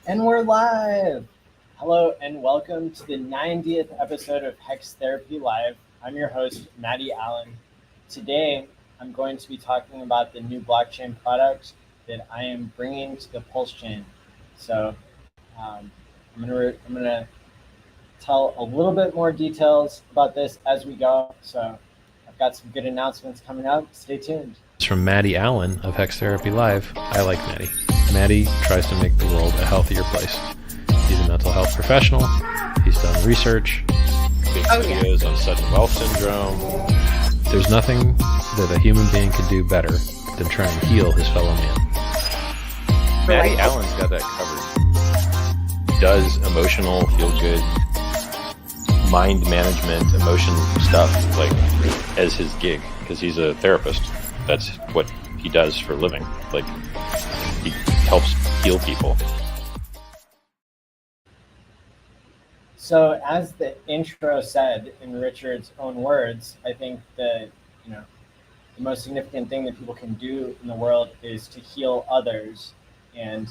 And we're live! Hello and welcome to the 90th episode of Hex Therapy Live. I'm your host, Maddie ALLin. Today, I'm going to be talking about the new blockchain product that I am bringing to the Pulse chain. So, I'm gonna tell a little bit more details about this as we go. So, I've got some good announcements coming up. Stay tuned. From Maddie ALLin of Hex Therapy Live. I like Maddie. Maddie tries to make the world a healthier place. He's a mental health professional. He's done research. Big videos on sudden wealth syndrome. There's nothing that a human being could do better than try and heal his fellow man. Maddie ALLin's got that covered. He does emotional, feel-good, mind management, emotion stuff like as his gig because he's a therapist. That's what he does for a living. Like, he helps heal people. So, as the intro said in Richard's own words, I think the most significant thing that people can do in the world is to heal others. And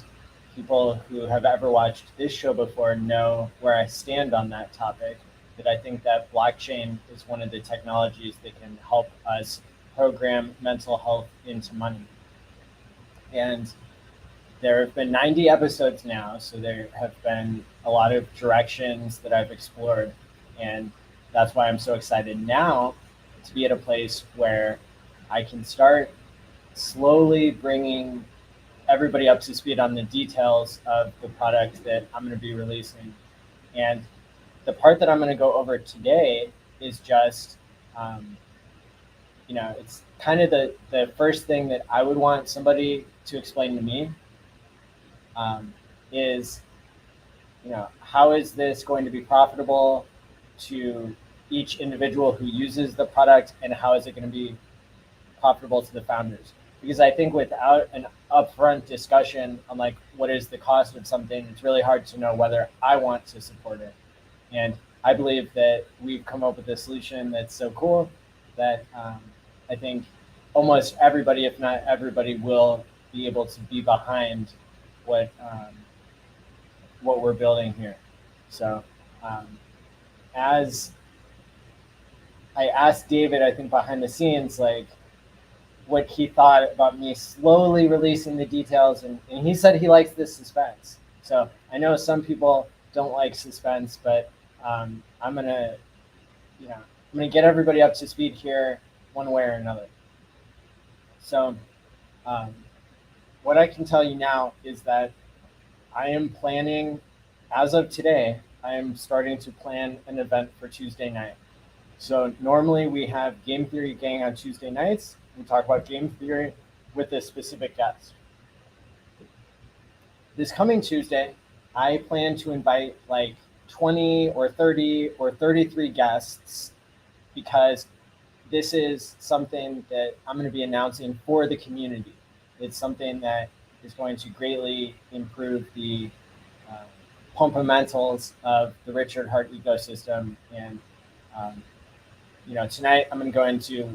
people who have ever watched this show before know where I stand on that topic. That I think that blockchain is one of the technologies that can help us program mental health into money. And there have been 90 episodes now, so there have been a lot of directions that I've explored. And that's why I'm so excited now to be at a place where I can start slowly bringing everybody up to speed on the details of the product that I'm going to be releasing. And the part that I'm going to go over today is just, it's kind of the first thing that I would want somebody to explain to me is, how is this going to be profitable to each individual who uses the product, and how is it going to be profitable to the founders? Because I think without an upfront discussion on like what is the cost of something, it's really hard to know whether I want to support it. And I believe that we've come up with a solution that's so cool that I think almost everybody, if not everybody, will be able to be behind what we're building here. So as I asked David, I think behind the scenes, like what he thought about me slowly releasing the details, and he said he likes this suspense. So I know some people don't like suspense, but I'm gonna get everybody up to speed here one way or another. So what I can tell you now is that I am planning, as of today, I am starting to plan an event for Tuesday night. So normally we have Game Theory Gang on Tuesday nights. We talk about game theory with a specific guest. This coming Tuesday, I plan to invite like 20 or 30 or 33 guests because this is something that I'm going to be announcing for the community. It's something that is going to greatly improve the fundamentals of the Richard Hart ecosystem. And tonight I'm going to go into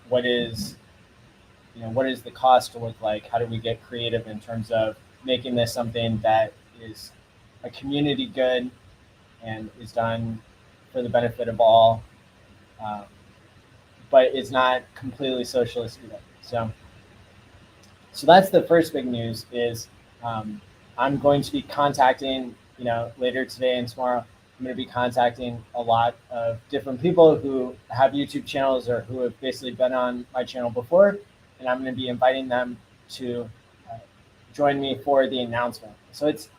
what is the cost to look like. How do we get creative in terms of making this something that is a community good and is done for the benefit of all, but it's not completely socialist either. So that's the first big news is I'm going to be contacting, later today and tomorrow, I'm going to be contacting a lot of different people who have YouTube channels or who have basically been on my channel before, and I'm going to be inviting them to join me for the announcement. So it's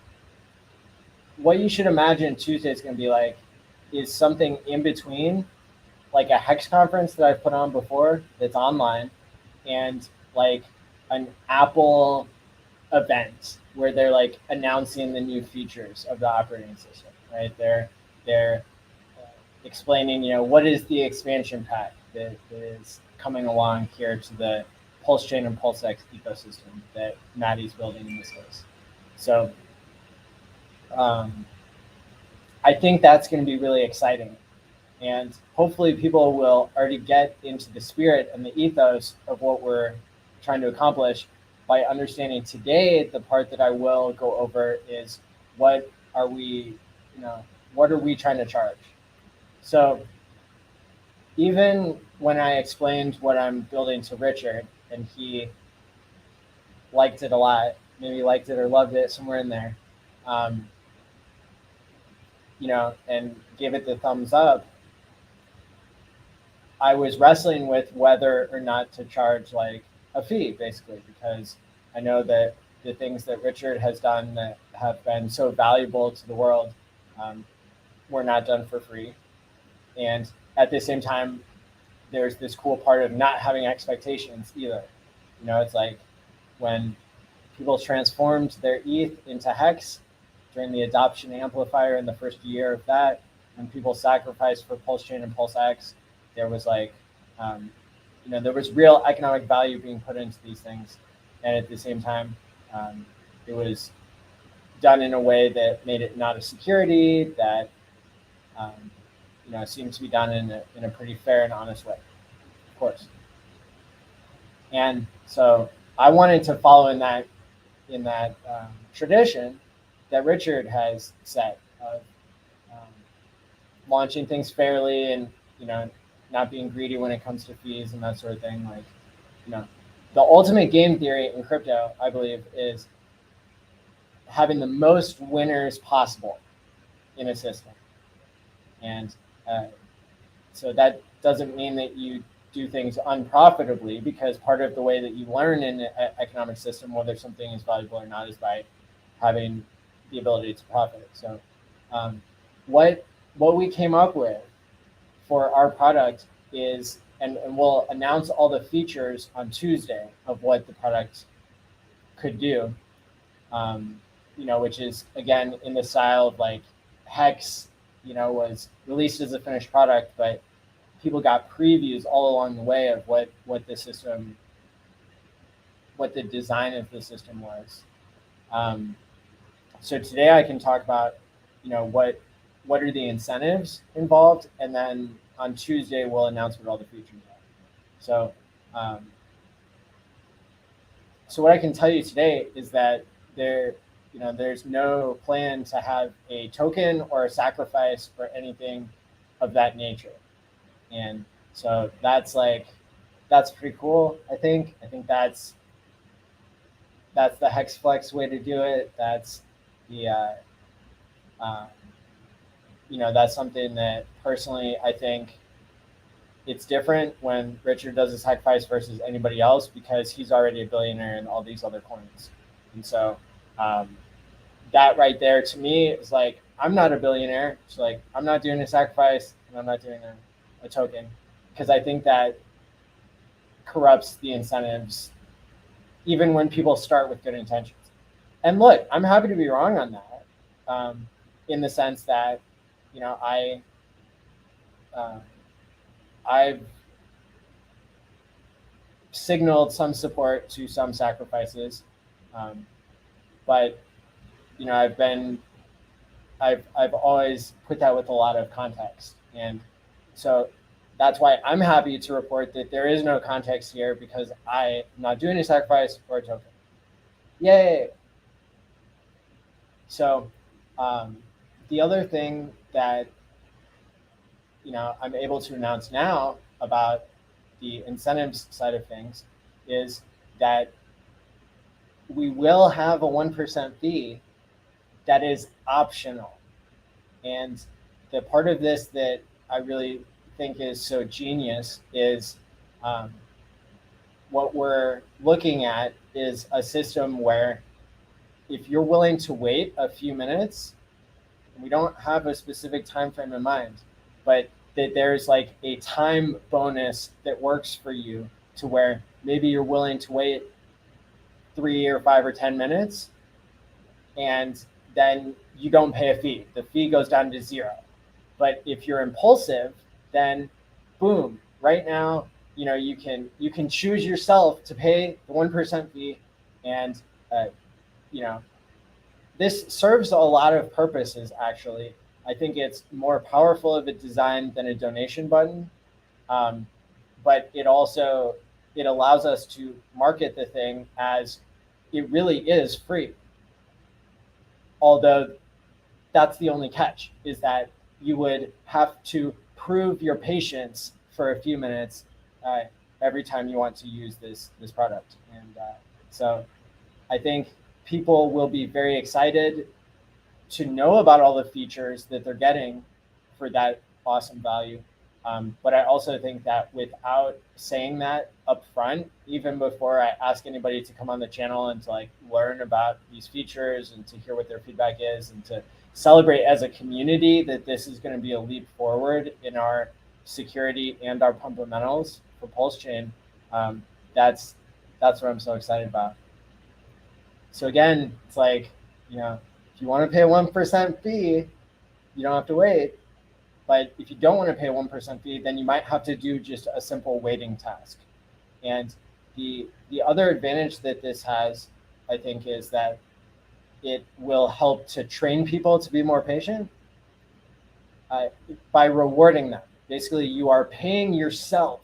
what you should imagine Tuesday is going to be like is something in between, like a Hex conference that I've put on before that's online, and like an Apple event where they're like announcing the new features of the operating system, right? They're explaining, what is the expansion pack that is coming along here to the Pulse Chain and PulseX ecosystem that Maddie's building in this case. So I think that's going to be really exciting. And hopefully people will already get into the spirit and the ethos of what we're trying to accomplish by understanding today. The part that I will go over is what are we, what are we trying to charge? So even when I explained what I'm building to Richard, and he liked it a lot, maybe liked it or loved it, somewhere in there, um, and gave it the thumbs up, I was wrestling with whether or not to charge like a fee, basically, because I know that the things that Richard has done that have been so valuable to the world um, were not done for free. And at the same time, there's this cool part of not having expectations either. It's like when people transformed their ETH into Hex during the adoption amplifier in the first year of that, when people sacrificed for Pulse Chain and Pulse X, there was like, there was real economic value being put into these things. And at the same time, it was done in a way that made it not a security, that seemed to be done in a pretty fair and honest way, of course. And so I wanted to follow in that tradition that Richard has set of launching things fairly, and not being greedy when it comes to fees and that sort of thing. Like, the ultimate game theory in crypto, I believe, is having the most winners possible in a system. And so that doesn't mean that you do things unprofitably, because part of the way that you learn in an economic system whether something is valuable or not is by having the ability to profit. So what we came up with for our product is, and we'll announce all the features on Tuesday of what the product could do, which is, again, in the style of like Hex, was released as a finished product, but people got previews all along the way of what the system, what the design of the system was. So today I can talk about, what are the incentives involved, and then on Tuesday we'll announce what all the features are. So, so what I can tell you today is that there's no plan to have a token or a sacrifice or anything of that nature. And so that's pretty cool. I think that's the HexFlex way to do it. That's the that's something that personally I think it's different when Richard does his sacrifice versus anybody else, because he's already a billionaire in all these other coins. And so that right there to me is like, I'm not a billionaire. It's like, I'm not doing a sacrifice and I'm not doing a token, because I think that corrupts the incentives even when people start with good intentions. And look, I'm happy to be wrong on that, in the sense that I've signaled some support to some sacrifices, but I've always put that with a lot of context, and so that's why I'm happy to report that there is no context here, because I'm not doing a sacrifice or a token. Yay! So the other thing that I'm able to announce now about the incentives side of things is that we will have a 1% fee that is optional. And the part of this that I really think is so genius is what we're looking at is a system where if you're willing to wait a few minutes, we don't have a specific time frame in mind, but that there's like a time bonus that works for you, to where maybe you're willing to wait 3 or 5 or 10 minutes, and then you don't pay a fee. The fee goes down to 0. But if you're impulsive, then boom, right now, you can choose yourself to pay the 1% fee, and this serves a lot of purposes, actually. I think it's more powerful of a design than a donation button, but it allows us to market the thing as it really is free. Although that's the only catch, is that you would have to prove your patience for a few minutes every time you want to use this product. And so I think people will be very excited to know about all the features that they're getting for that awesome value. But I also think that without saying that up front, even before I ask anybody to come on the channel and to like learn about these features and to hear what their feedback is and to celebrate as a community that this is going to be a leap forward in our security and our fundamentals for Pulse Chain, that's what I'm so excited about. So again, it's like, you know, if you want to pay a 1% fee, you don't have to wait. But if you don't want to pay a 1% fee, then you might have to do just a simple waiting task. And the other advantage that this has, I think, is that it will help to train people to be more patient by rewarding them. Basically, you are paying yourself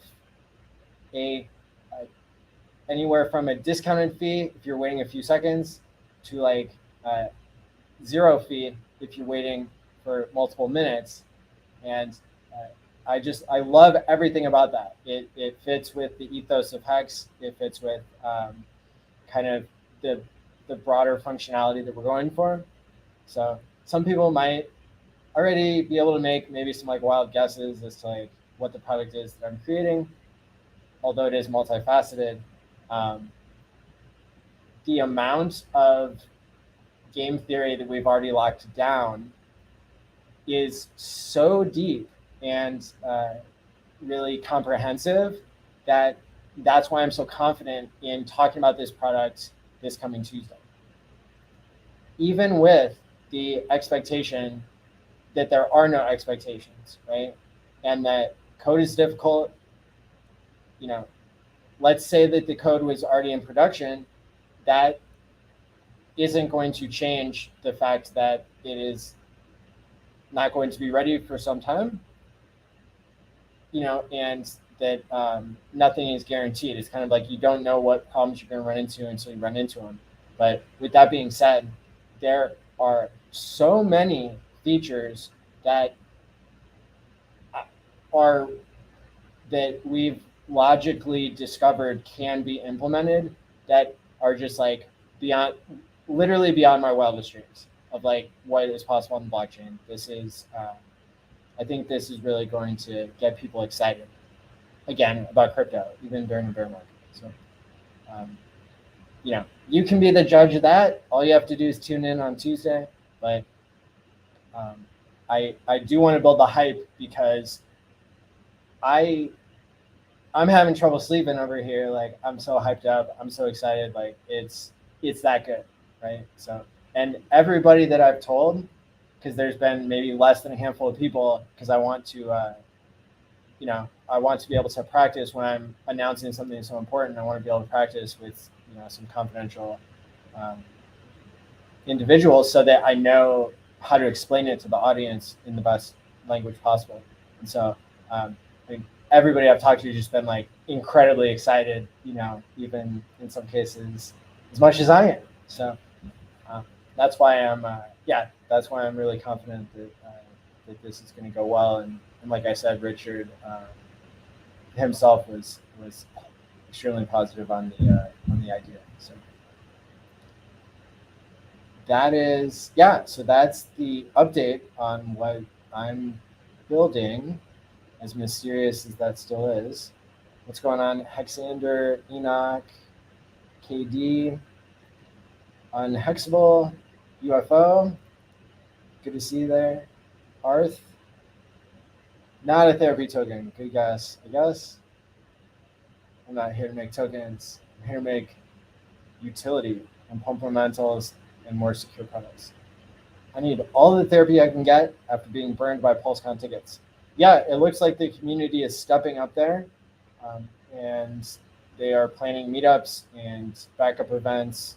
anywhere from a discounted fee if you're waiting a few seconds to like zero fee if you're waiting for multiple minutes. And I love everything about that. It fits with the ethos of Hex. It fits with kind of the broader functionality that we're going for. So some people might already be able to make maybe some like wild guesses as to like what the product is that I'm creating, although it is multifaceted. The amount of game theory that we've already locked down is so deep and really comprehensive that's why I'm so confident in talking about this product this coming Tuesday. Even with the expectation that there are no expectations, right? And that code is difficult. You know, let's say that the code was already in production, that isn't going to change the fact that it is not going to be ready for some time, you know, and that nothing is guaranteed. It's kind of like you don't know what problems you're going to run into until you run into them. But with that being said, there are so many features that we've logically discovered can be implemented that are just like literally beyond my wildest dreams of like what is possible on the blockchain. This is, I think this is really going to get people excited again about crypto, even during the bear market. So, you know, you can be the judge of that. All you have to do is tune in on Tuesday. But I do want to build the hype because I'm having trouble sleeping over here. Like I'm so hyped up. I'm so excited. Like it's that good, right? So, and everybody that I've told, because there's been maybe less than a handful of people, because I want to, you know, I want to be able to practice when I'm announcing something so important. I want to be able to practice with, you know, some confidential individuals so that I know how to explain it to the audience in the best language possible. And so I mean, everybody I've talked to has just been like incredibly excited, you know, even in some cases as much as I am. So that's why that's why I'm really confident that this is going to go well. And like I said, Richard himself was extremely positive on the idea. So that is, so that's the update on what I'm building, as mysterious as that still is. What's going on? Hexander, Enoch, KD, Unhexable, UFO. Good to see you there. Arth. Not a therapy token. Good guess. I guess. I'm not here to make tokens. I'm here to make utility and fundamentals and more secure products. I need all the therapy I can get after being burned by PulseCon tickets. Yeah, it looks like the community is stepping up there, and they are planning meetups and backup events,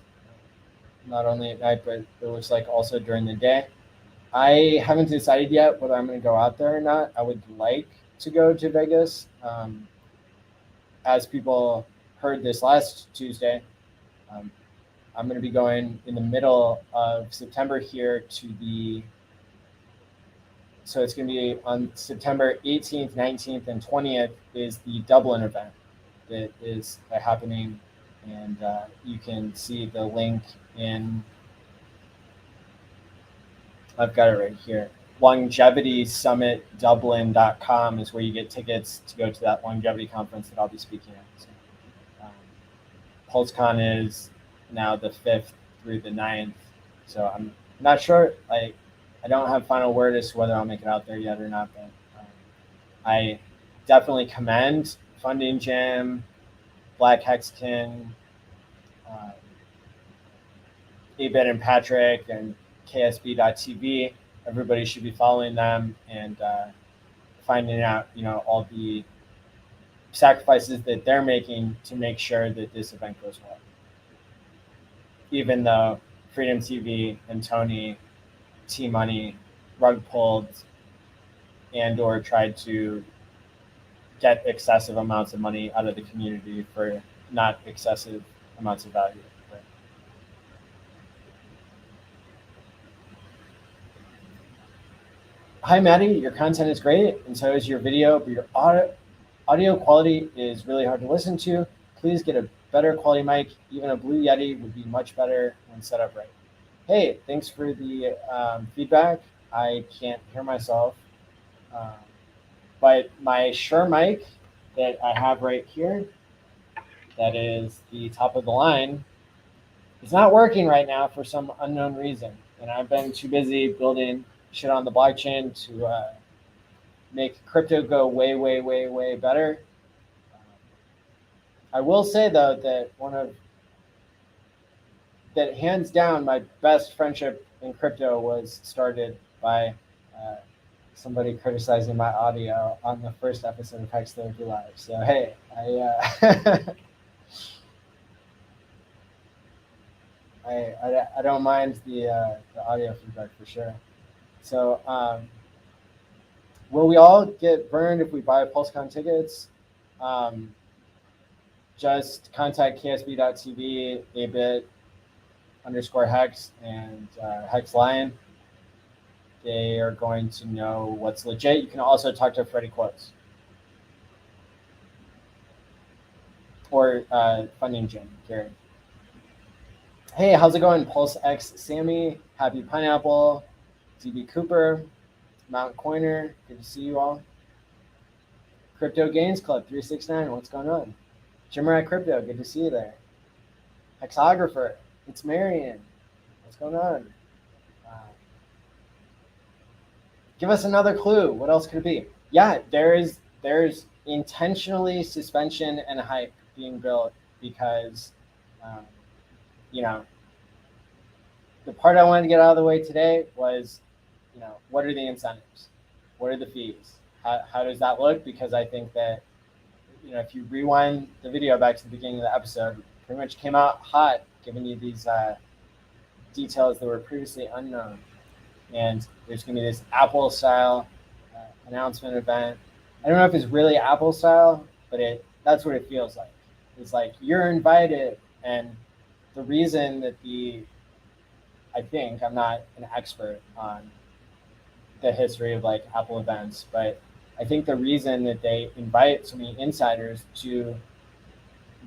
not only at night, but it looks like also during the day. I haven't decided yet whether I'm going to go out there or not. I would like to go to Vegas. As people heard this last Tuesday, I'm going to be going in the middle of September here to the So it's going to be on September 18th, 19th, and 20th is the Dublin event that is happening. And you can see the link in, I've got it right here. LongevitySummitDublin.com is where you get tickets to go to that longevity conference that I'll be speaking at. So, PulseCon is now the 5th through the 9th. So I'm not sure. I don't have final word as to whether I'll make it out there yet or not, but I definitely commend Funding Jam, Black Hexkin, Abed and Patrick, and KSB.TV. Everybody should be following them and finding out, all the sacrifices that they're making to make sure that this event goes well. Even though Freedom TV and Tony, T-Money, rug pulled and or tried to get excessive amounts of money out of the community for not excessive amounts of value. But hi, Maddie. Your content is great, and so is your video, but your audio quality is really hard to listen to. Please get a better quality mic. Even a Blue Yeti would be much better when set up right. Hey, thanks for the feedback. I can't hear myself, but my Shure mic that I have right here, that is the top of the line, is not working right now for some unknown reason. And I've been too busy building shit on the blockchain to make crypto go way, way, way, way better. I will say though that hands down my best friendship in crypto was started by somebody criticizing my audio on the first episode of Hex Therapy Live. So hey, I don't mind the audio feedback for sure. So will we all get burned if we buy PulseCon tickets? Just contact ksb.tv, abit_hex, and Hex Lion. They are going to know what's legit. You can also talk to Freddie Quotes or Funding Jim, Gary. Hey, how's it going? Pulse X Sammy, Happy Pineapple, DB Cooper, Mount Coiner, good to see you all. Crypto Gains Club 369, what's going on? Jimmerat Crypto, good to see you there. Hexographer, it's Marion, what's going on? Give us another clue. What else could it be? Yeah, there's intentionally suspension and hype being built because, the part I wanted to get out of the way today was, what are the incentives? What are the fees? How does that look? Because I think that, if you rewind the video back to the beginning of the episode, pretty much came out hot, giving you these details that were previously unknown. And there's going to be this Apple-style announcement event. I don't know if it's really Apple-style, but that's what it feels like. It's like, you're invited. And the reason that I think, I'm not an expert on the history of like Apple events, but I think the reason that they invite so many insiders to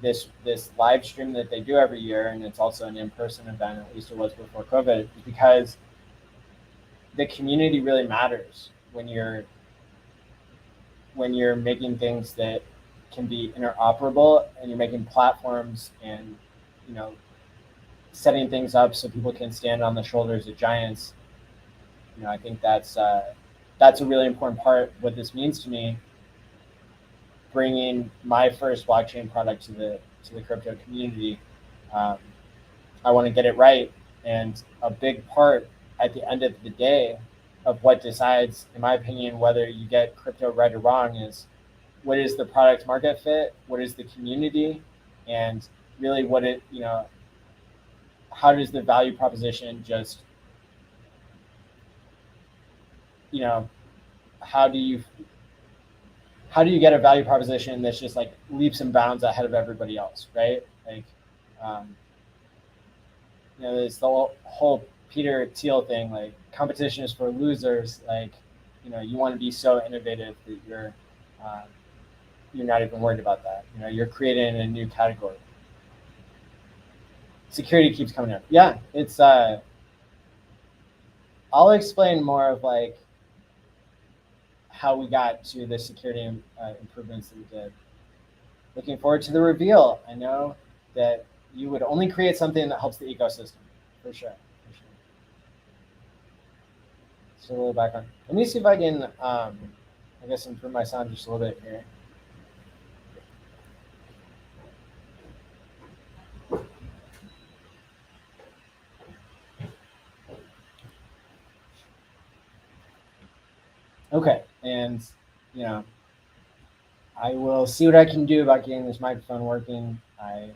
this live stream that they do every year, and it's also an in-person event, at least it was before COVID, is because the community really matters when you're making things that can be interoperable, and you're making platforms and setting things up so people can stand on the shoulders of giants. I think that's a really important part. What this means to me, bringing my first blockchain product to the crypto community, I want to get it right, and a big part at the end of the day of what decides, in my opinion, whether you get crypto right or wrong is what is the product market fit, what is the community, and really how does the value proposition just, how do you get a value proposition that's just like leaps and bounds ahead of everybody else, right? Like, there's the whole Peter Thiel thing, like competition is for losers. Like, you want to be so innovative that you're not even worried about that. You're creating a new category. Security keeps coming up. Yeah, it's I'll explain more of like how we got to the security improvements that we did. Looking forward to the reveal. I know that you would only create something that helps the ecosystem, for sure. Just a little background. Let me see if I can, I guess, improve my sound just a little bit here. Okay, and I will see what I can do about getting this microphone working. I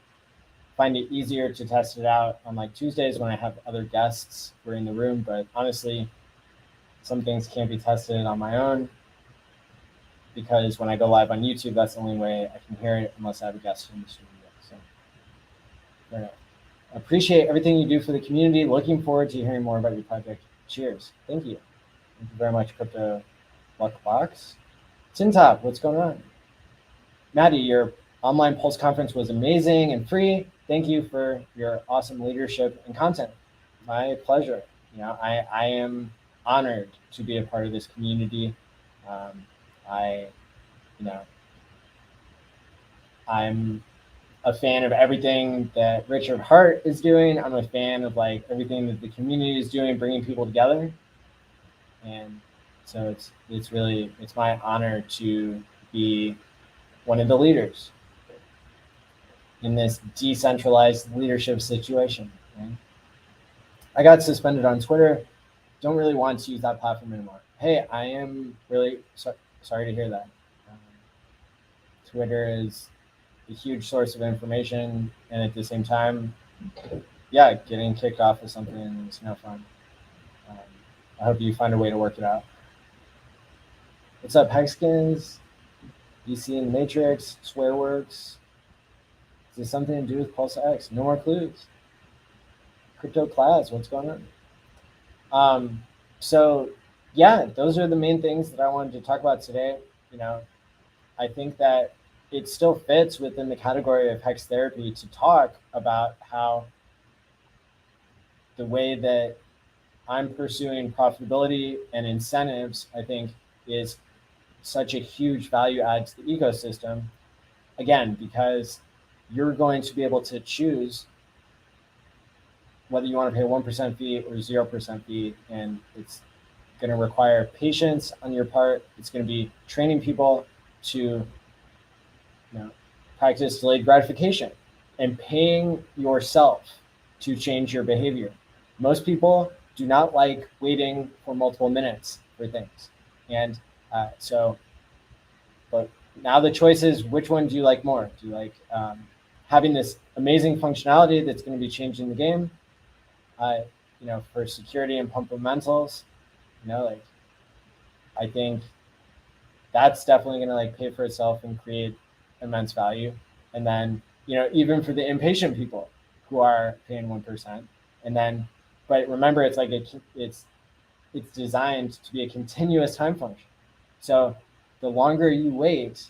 find it easier to test it out on like Tuesdays when I have other guests who are in the room, but honestly, some things can't be tested on my own because when I go live on YouTube, that's the only way I can hear it unless I have a guest in the studio. So, appreciate everything you do for the community. Looking forward to hearing more about your project. Cheers. Thank you. Thank you very much, Crypto Luck Box. Tin Top, what's going on? Maddie, your online Pulse conference was amazing and free. Thank you for your awesome leadership and content. My pleasure. I am honored to be a part of this community. I'm a fan of everything that Richard Hart is doing. I'm a fan of like everything that the community is doing, bringing people together. And so it's my honor to be one of the leaders in this decentralized leadership situation. Right? I got suspended on Twitter. Don't really want to use that platform anymore. Hey, I am really sorry to hear that. Twitter is a huge source of information, and at the same time, yeah, getting kicked off of something is no fun. I hope you find a way to work it out. What's up, Hexkins? DC and Matrix, Swearworks. Is this something to do with Pulse X? No more clues. Crypto class, what's going on? So yeah, those are the main things that I wanted to talk about today. I think that it still fits within the category of Hex Therapy to talk about how the way that I'm pursuing profitability and incentives, I think, is such a huge value add to the ecosystem. Again, because you're going to be able to choose whether you want to pay 1% fee or 0% fee, and it's going to require patience on your part. It's going to be training people to practice delayed gratification and paying yourself to change your behavior. Most people do not like waiting for multiple minutes for things. And but now the choice is, which one do you like more? Do you like having this amazing functionality that's going to be changing the game, for security and fundamentals? I think that's definitely going to pay for itself and create immense value. And then, even for the impatient people who are paying 1%, and then, but remember, it's designed to be a continuous time function. So the longer you wait,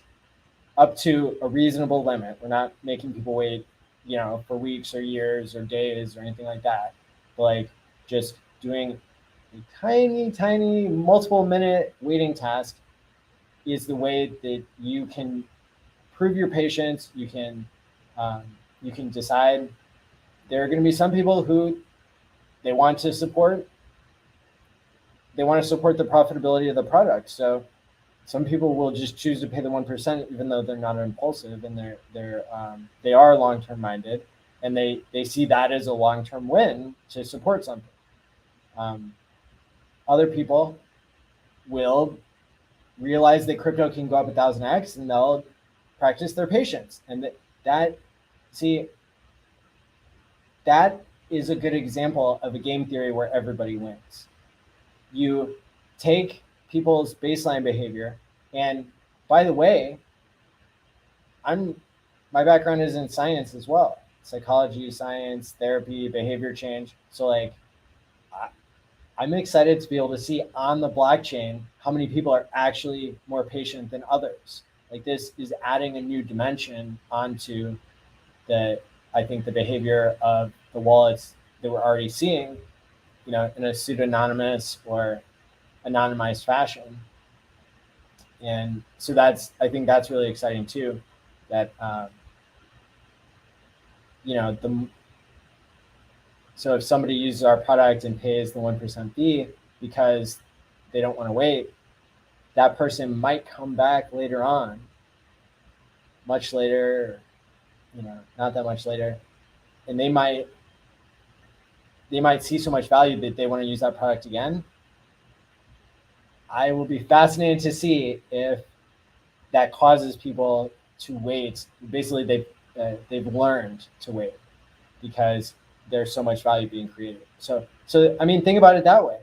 up to a reasonable limit, we're not making people wait, for weeks or years or days or anything like that, but just doing a tiny multiple minute waiting task is the way that you can prove your patience. You can decide. There are going to be some people who they want to support the profitability of the product. So some people will just choose to pay the 1%, even though they're not impulsive and they are long-term minded, and they see that as a long-term win to support something. Other people will realize that crypto can go up 1,000x, and they'll practice their patience. And that is a good example of a game theory where everybody wins. You take people's baseline behavior, and by the way, my background is in science as well, psychology, science, therapy, behavior change. So I'm excited to be able to see on the blockchain how many people are actually more patient than others. Like this is adding a new dimension onto I think the behavior of the wallets that we're already seeing, in a pseudonymous or anonymized fashion. And so I think that's really exciting too, that, so if somebody uses our product and pays the 1% fee because they don't want to wait, that person might come back later on, much later, not that much later, and they might see so much value that they want to use that product again. I will be fascinated to see if that causes people to wait. Basically, they've learned to wait because there's so much value being created. So I mean, think about it that way.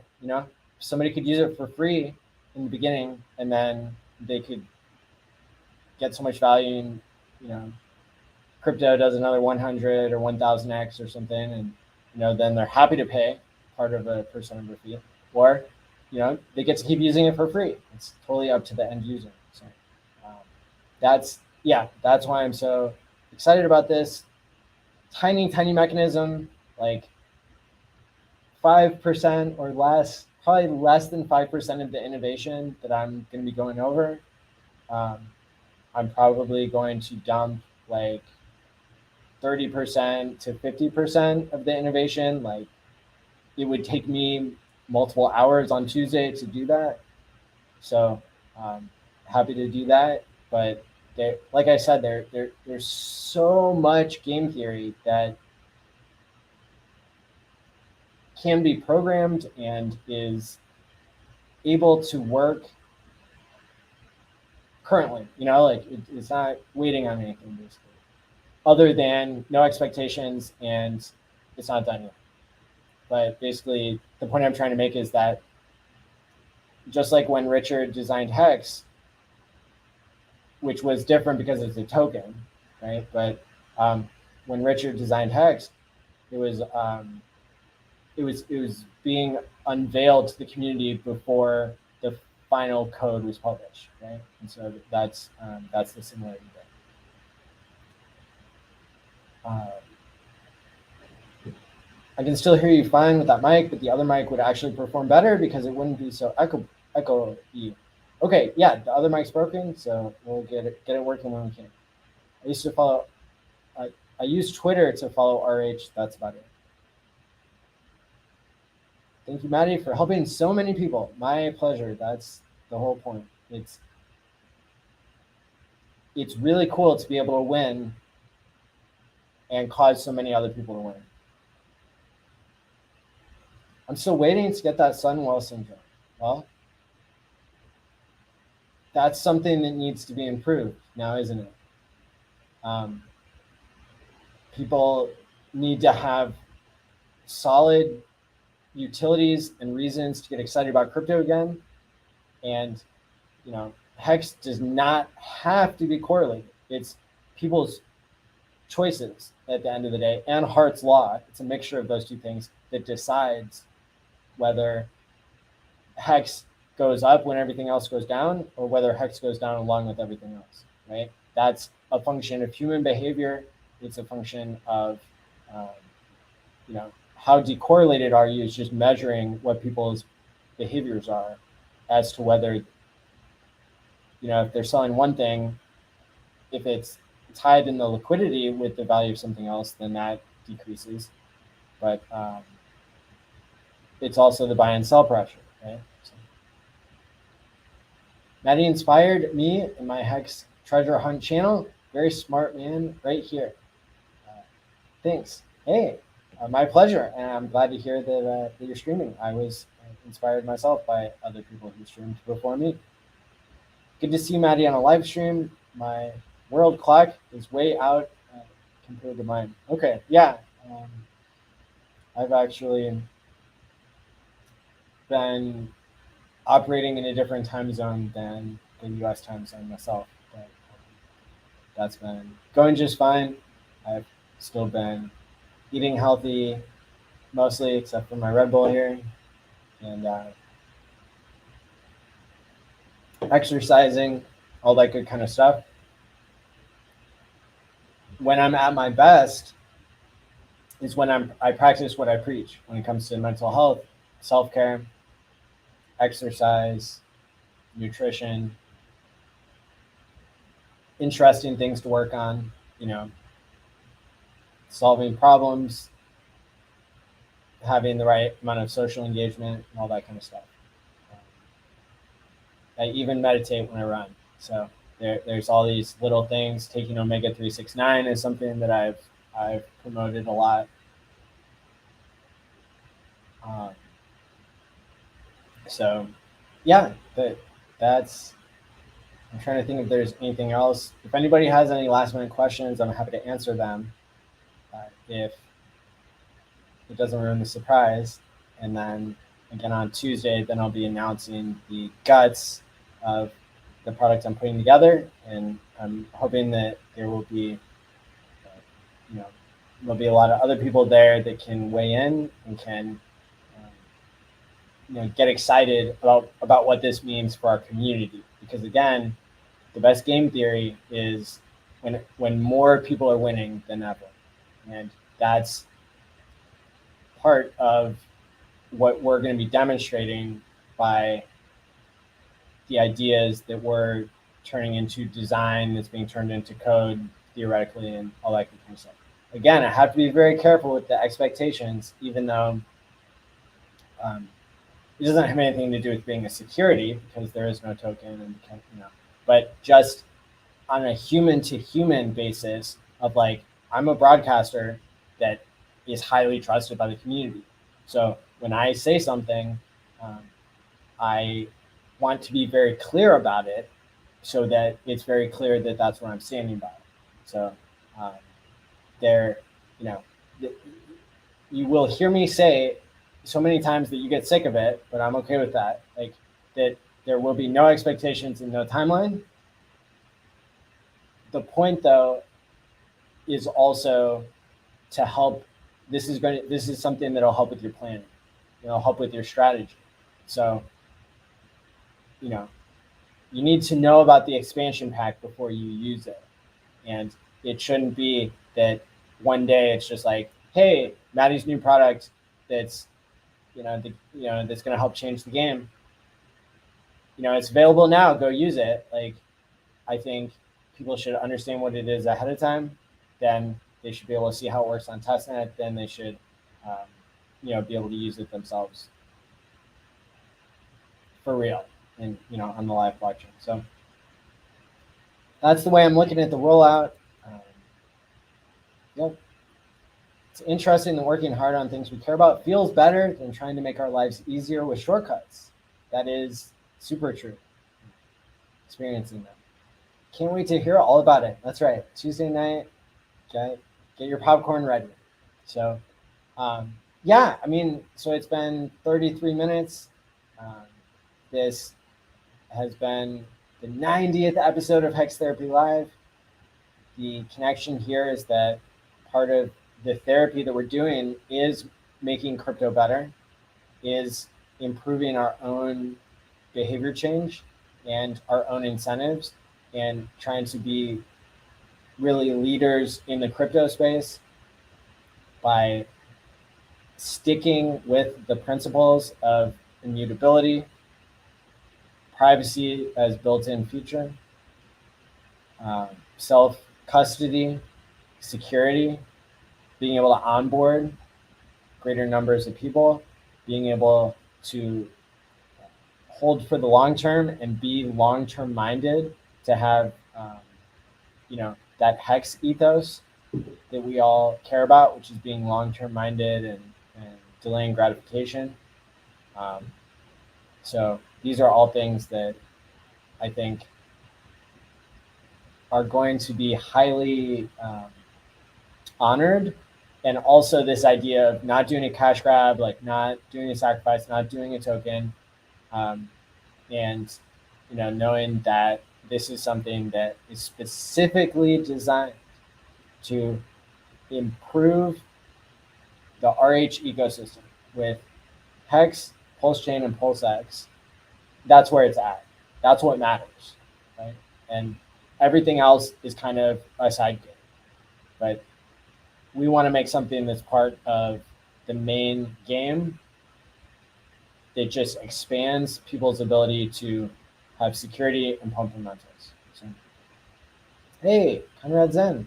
Somebody could use it for free in the beginning, and then they could get so much value, and crypto does another 100 or 1000x or something, and then they're happy to pay part of a percent of the fee, or they get to keep using it for free. It's totally up to the end user. So that's why I'm so excited about this tiny mechanism, like 5% or less, probably less than 5% of the innovation that I'm going to be going over. I'm probably going to dump like 30% to 50% of the innovation. Like it would take me multiple hours on Tuesday to do that. So happy to do that. But like I said, there's so much game theory that can be programmed and is able to work currently. It's not waiting on anything basically, other than no expectations, and it's not done yet. But basically, the point I'm trying to make is that just like when Richard designed Hex, which was different because it's a token, right? But when Richard designed Hex, it was being unveiled to the community before the final code was published, right? And so that's the similarity there. I can still hear you fine with that mic, but the other mic would actually perform better because it wouldn't be so echo-y. Okay, yeah, the other mic's broken, so we'll get it working when we can. I used to follow. I use Twitter to follow RH. That's about it. Thank you, Maddie, for helping so many people. My pleasure. That's the whole point. It's really cool to be able to win and cause so many other people to win. I'm still waiting to get that Sunwell syndrome. Well, that's something that needs to be improved now, isn't it? People need to have solid utilities and reasons to get excited about crypto again. And, Hex does not have to be correlated. It's people's choices at the end of the day, and Hart's law. It's a mixture of those two things that decides whether Hex goes up when everything else goes down, or whether Hex goes down along with everything else, right? That's a function of human behavior. It's a function of, how decorrelated are you is just measuring what people's behaviors are as to whether, if they're selling one thing, if it's tied in the liquidity with the value of something else, then that decreases. But it's also the buy and sell pressure, right? So, Maddie inspired me in my Hex treasure hunt channel. Very smart man right here. Thanks. Hey, my pleasure. And I'm glad to hear that you're streaming. I was inspired myself by other people who streamed before me. Good to see Maddie on a live stream. My world clock is way out compared to mine. Okay, yeah. I've actually been operating in a different time zone than the US time zone myself. But that's been going just fine. I've still been eating healthy, mostly, except for my Red Bull here. and exercising, all that good kind of stuff. When I'm at my best is when I practice what I preach when it comes to mental health, self-care, exercise, nutrition, interesting things to work on, solving problems, having the right amount of social engagement, and all that kind of stuff. I even meditate when I run. So there's all these little things. Taking omega 369 is something that I've promoted a lot. So yeah, that's. I'm trying to think if there's anything else. If anybody has any last minute questions, I'm happy to answer them. If it doesn't ruin the surprise, and then again on Tuesday, then I'll be announcing the guts of the product I'm putting together, and I'm hoping that there will be, there'll be a lot of other people there that can weigh in and can, get excited about what this means for our community. Because again, the best game theory is when more people are winning than ever, and that's part of what we're going to be demonstrating by the ideas that we're turning into design that's being turned into code theoretically and all that kind of stuff. Again, I have to be very careful with the expectations, even though it doesn't have anything to do with being a security because there is no token, and but just on a human to human basis of like, I'm a broadcaster that is highly trusted by the community. So when I say something, I want to be very clear about it so that it's very clear that that's what I'm standing by. So you will hear me say so many times that you get sick of it, but I'm okay with that. Like that there will be no expectations and no timeline. The point though is also to help. This is something that'll help with your planning. It'll help with your strategy. So, you need to know about the expansion pack before you use it. And it shouldn't be that one day it's just like, hey, Maddie's new product that's, that's going to help change the game. It's available now. Go use it. Like, I think people should understand what it is ahead of time. Then they should be able to see how it works on testnet. Then they should, be able to use it themselves for real and, on the live blockchain. So that's the way I'm looking at the rollout. It's interesting that working hard on things we care about feels better than trying to make our lives easier with shortcuts. That is super true. Experiencing them. Can't wait to hear all about it. That's right. Tuesday night, okay, get your popcorn ready. So, so it's been 33 minutes. This has been the 90th episode of Hex Therapy Live. The connection here is that part of the therapy that we're doing is making crypto better, is improving our own behavior change and our own incentives, and trying to be really leaders in the crypto space by sticking with the principles of immutability, privacy as built-in feature, self-custody, security, being able to onboard greater numbers of people, being able to hold for the long term and be long-term minded, to have that Hex ethos that we all care about, which is being long-term minded and delaying gratification. So these are all things that I think are going to be highly honored. And also this idea of not doing a cash grab, like not doing a sacrifice, not doing a token, and knowing that this is something that is specifically designed to improve the RH ecosystem with Hex Pulse Chain and Pulse X, that's where it's at. That's what matters, right? And everything else is kind of a side gig. But we want to make something that's part of the main game that just expands people's ability to have security and pump fundamentals. So, hey, Conrad Zen,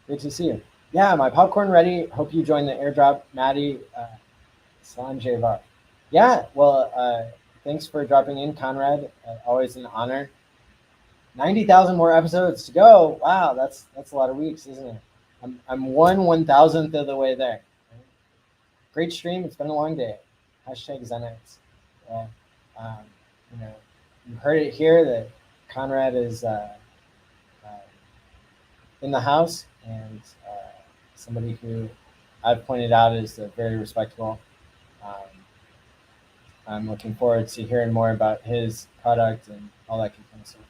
good to see you. Yeah, my popcorn ready. Hope you join the airdrop, Maddie. Salam Javar. Yeah, well, thanks for dropping in, Conrad. Always an honor. 90,000 more episodes to go. Wow, that's a lot of weeks, isn't it? I'm 1/1000th of the way there. Great stream. It's been a long day. Hashtag Zenites. Well, you heard it here that Conrad is in the house, and somebody who I've pointed out is very respectable. I'm looking forward to hearing more about his product and all that kind of stuff.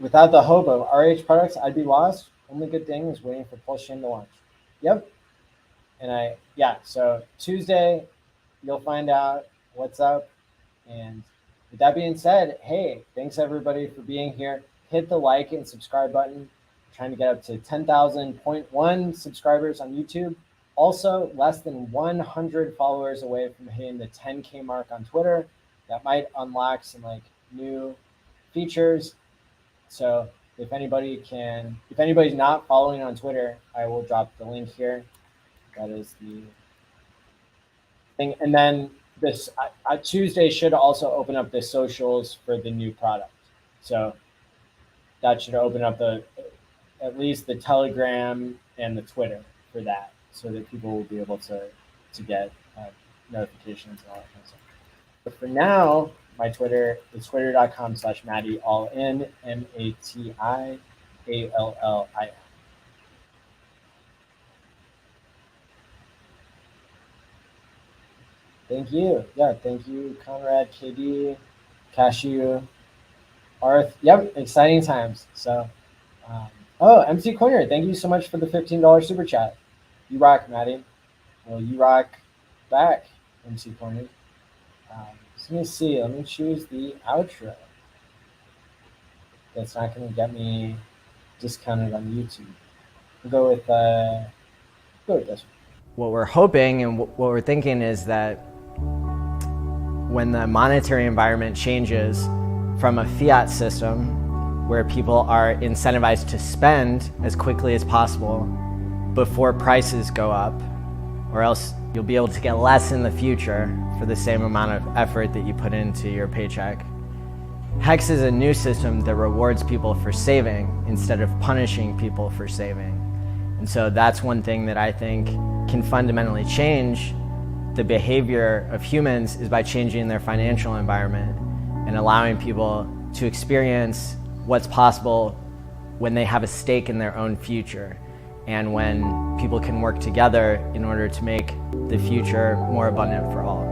Without the hope of RH products, I'd be lost. Only good thing is waiting for Pulse Chain to launch. Yep. And so Tuesday, you'll find out what's up. And with that being said, hey, thanks everybody for being here. Hit the like and subscribe button. I'm trying to get up to 10,000.1 subscribers on YouTube. Also, less than 100 followers away from hitting the 10K mark on Twitter. That might unlock some new features. So if anybody's not following on Twitter, I will drop the link here. That is the thing. And then this Tuesday should also open up the socials for the new product. So that should open up at least the Telegram and the Twitter for that, so that people will be able to get notifications and all that kind of stuff. But for now, my Twitter is twitter.com/MattyAllin, MattiAllin. Thank you. Yeah, thank you, Conrad, KD, Cashew, Arth. Yep, exciting times. So, MC Corner, thank you so much for the $15 super chat. You rock, Matty. Well, you rock back, MC Corner. So let me see. Let me choose the outro. That's not going to get me discounted on YouTube. We'll go with this one. What we're hoping and what we're thinking is that when the monetary environment changes from a fiat system where people are incentivized to spend as quickly as possible before prices go up, or else you'll be able to get less in the future for the same amount of effort that you put into your paycheck. Hex is a new system that rewards people for saving instead of punishing people for saving. And so that's one thing that I think can fundamentally change the behavior of humans, is by changing their financial environment and allowing people to experience what's possible when they have a stake in their own future, and when people can work together in order to make the future more abundant for all.